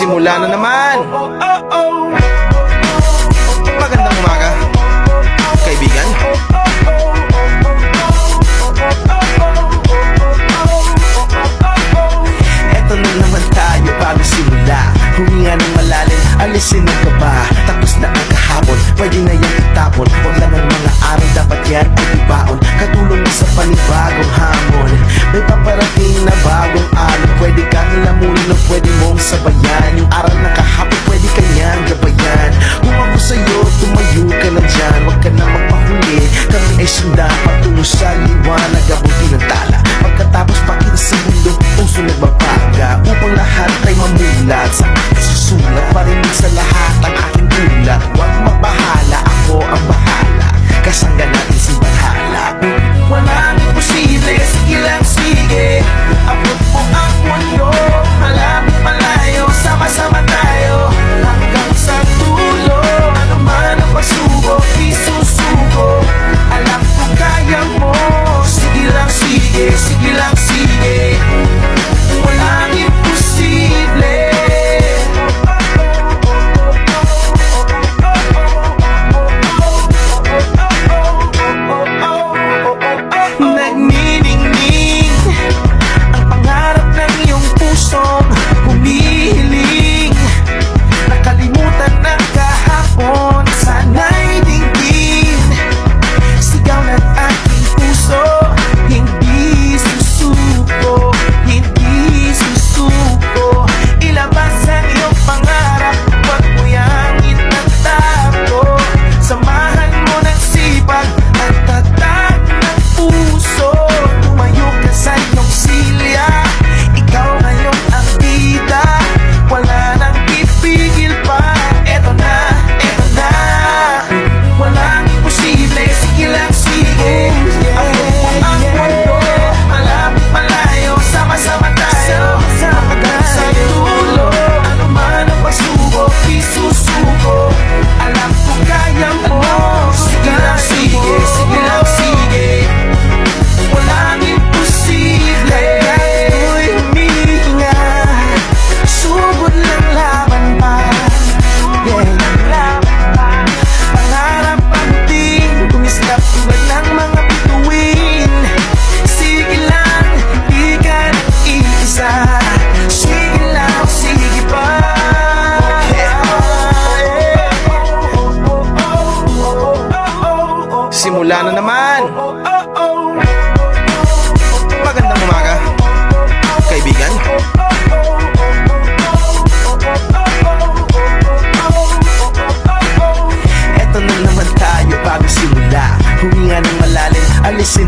Simula na naman. Magandang umaga, kaibigan. Eto na naman tayo bago simula. Huminga ng malalim, alisin ang kaba. Tapos na ang kahapon, pwede na yan itapon. Huwag lang ang mga araw, dapat yan ay ibaon. Katulong mo sa panibagong hamon. May paparating na bagong araw. Pwede kang lamunin o pwede mong sabayan. Yung araw na kahapon, pwede kanyang gabayan. Kung ako sa'yo, tumayo ka na dyan. Huwag ka na magpahuli, kami ay sundan patungo sa liwanag, abuti ng tala. Pagkatapos pakita sa mundo, puso nagbabaga. Upang lahat ay mamulat sa aking susulat. Parinig sa lahat ang aking ulat. Huwag mabahala, ako ang bahala. Kasangga natin si Valhalla. Walang imposible, sige lang sige. Abot mo ang mundo, malapit malayo. Sama-sama tayo hanggang sa dulo. Ano man ang pagsubok, isusuko. Alam ko kaya mo. Sige lang sige, sige lang sige. Walang imposible. Nagniningning ang pangarap ng iyong pusong humihiling. Nakalimutan ng kahapon, sana'y dinggin. Sigaw ng aking puso, hindi susuko, hindi susuko. Ilabas ang iyong pangarap, huwag mo yang itatago. Samahan mo ng sipag at tatag ng puso. Tumayo ka sa iyong silya, ikaw ngayon ang bida. Wala nang pipigil pa, eto na, eto na. Walang imposible, sige lang sige. Abot mo ang mundo, malapit malayo. Sama-sama tayo hanggang sa dulo. Ano man ang pagsubok, isusuko. Alam ko kaya mo. Sige lang sige, sige lang sige. Walang imposible. Ako'y humihinga, sugod lang laban pa. Pangarap ang ting kumislap tulad ng mga bituin. Sige lang, di ka nag-iisa. Sige lang, sige pa. Simula na naman. Magandang umaga, kaibigan. Eto na naman tayo bago simula. Huminga ng malalim, alisin